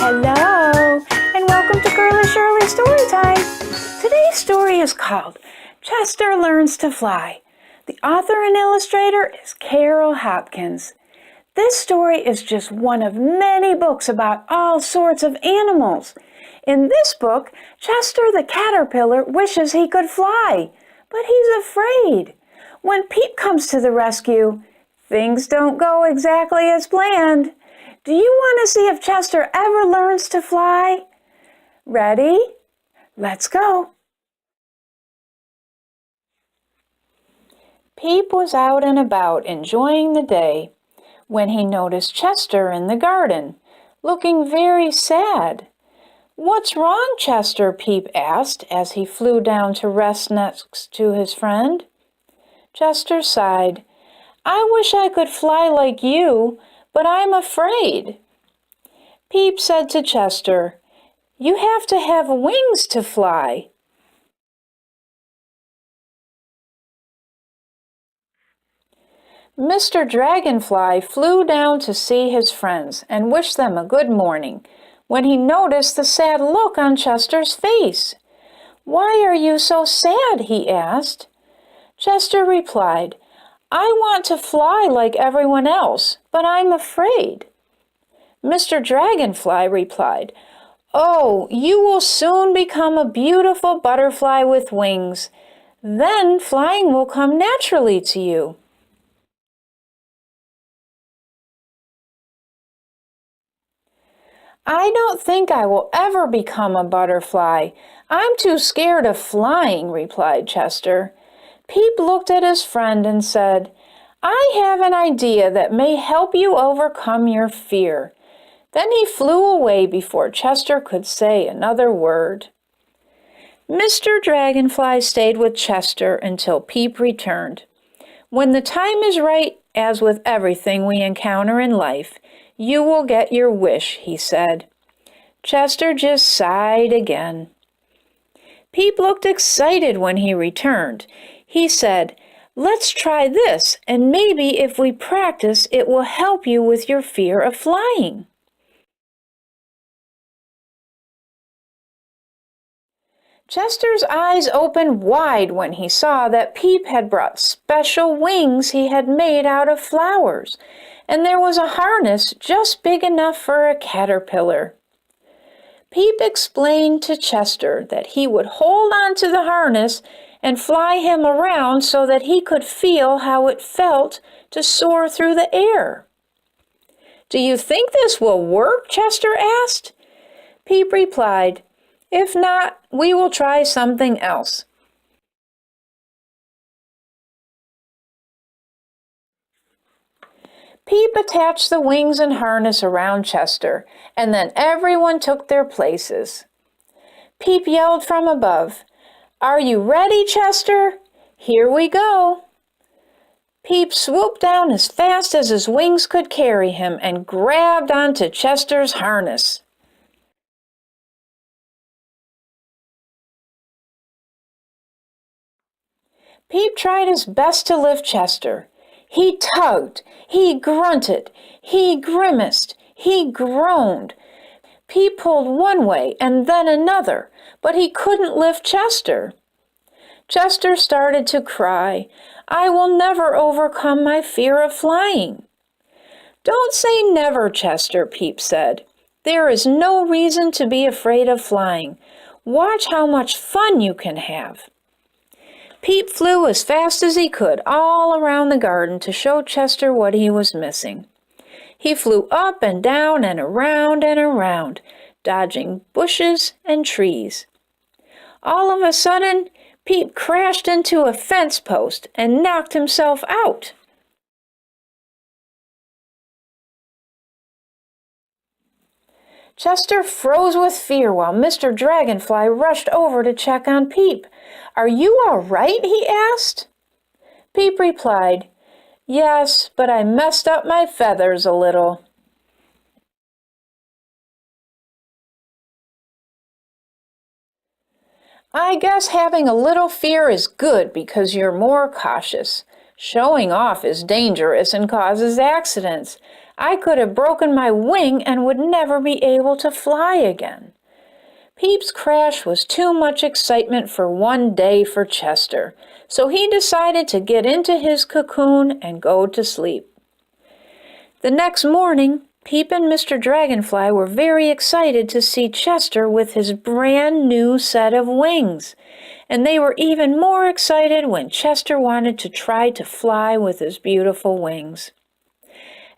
Hello, and welcome to Shirley Storytime. Today's story is called Chester Learns to Fly. The author and illustrator is Carol Hopkins. This story is just one of many books about all sorts of animals. In this book, Chester the caterpillar wishes he could fly, but he's afraid. When Peep comes to the rescue, things don't go exactly as planned. Do you want to see if Chester ever learns to fly? Ready? Let's go. Peep was out and about enjoying the day when he noticed Chester in the garden, looking very sad. "What's wrong, Chester?" Peep asked as he flew down to rest next to his friend. Chester sighed. "I wish I could fly like you, but I'm afraid." Peep said to Chester, "You have to have wings to fly." Mr. Dragonfly flew down to see his friends and wish them a good morning when he noticed the sad look on Chester's face. "Why are you so sad?" he asked. Chester replied, "I want to fly like everyone else, but I'm afraid." Mr. Dragonfly replied, "Oh, you will soon become a beautiful butterfly with wings. Then flying will come naturally to you." "I don't think I will ever become a butterfly. I'm too scared of flying," replied Chester. Peep looked at his friend and said, "I have an idea that may help you overcome your fear." Then he flew away before Chester could say another word. Mr. Dragonfly stayed with Chester until Peep returned. "When the time is right, as with everything we encounter in life, you will get your wish," he said. Chester just sighed again. Peep looked excited when he returned. He said, "Let's try this, and maybe if we practice, it will help you with your fear of flying." Chester's eyes opened wide when he saw that Peep had brought special wings he had made out of flowers, and there was a harness just big enough for a caterpillar. Peep explained to Chester that he would hold on to the harness and fly him around so that he could feel how it felt to soar through the air. "Do you think this will work?" Chester asked. Peep replied, "If not, we will try something else." Peep attached the wings and harness around Chester, and then everyone took their places. Peep yelled from above, "Are you ready, Chester? Here we go." Peep swooped down as fast as his wings could carry him and grabbed onto Chester's harness. Peep tried his best to lift Chester. He tugged, he grunted, he grimaced, he groaned. Peep pulled one way and then another, but he couldn't lift Chester. Chester started to cry. "I will never overcome my fear of flying." "Don't say never, Chester," Peep said. "There is no reason to be afraid of flying. Watch how much fun you can have." Peep flew as fast as he could all around the garden to show Chester what he was missing. He flew up and down and around, dodging bushes and trees. All of a sudden, Peep crashed into a fence post and knocked himself out. Chester froze with fear while Mr. Dragonfly rushed over to check on Peep. "Are you all right?" he asked. Peep replied, "Yes, but I messed up my feathers a little." "I guess having a little fear is good because you're more cautious. Showing off is dangerous and causes accidents. I could have broken my wing and would never be able to fly again. Peep's crash was too much excitement for one day for Chester, so he decided to get into his cocoon and go to sleep. The next morning, Peep and Mr. Dragonfly were very excited to see Chester with his brand new set of wings, and they were even more excited when Chester wanted to try to fly with his beautiful wings.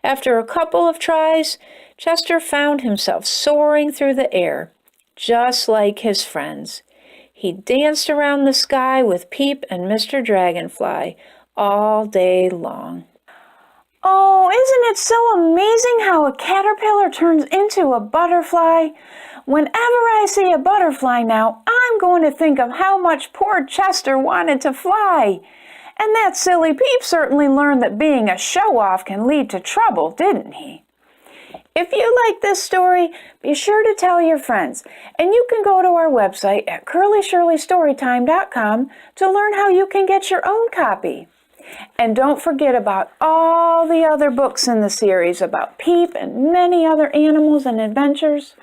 After a couple of tries, Chester found himself soaring through the air, just like his friends. He danced around the sky with Peep and Mr. Dragonfly all day long. Oh, isn't it so amazing how a caterpillar turns into a butterfly? Whenever I see a butterfly now, I'm going to think of how much poor Chester wanted to fly. And that silly Peep certainly learned that being a show-off can lead to trouble, didn't he? If you like this story, be sure to tell your friends, and you can go to our website at curlyshirleystorytime.com to learn how you can get your own copy. And don't forget about all the other books in the series about Peep and many other animals and adventures.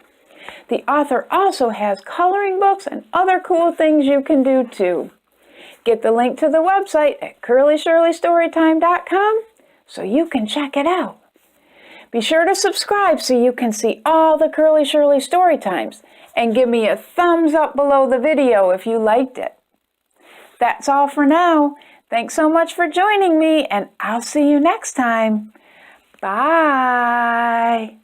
The author also has coloring books and other cool things you can do too. Get the link to the website at curlyshirleystorytime.com so you can check it out. Be sure to subscribe so you can see all the Curly Shirley Storytimes, and give me a thumbs up below the video if you liked it. That's all for now. Thanks so much for joining me, and I'll see you next time. Bye.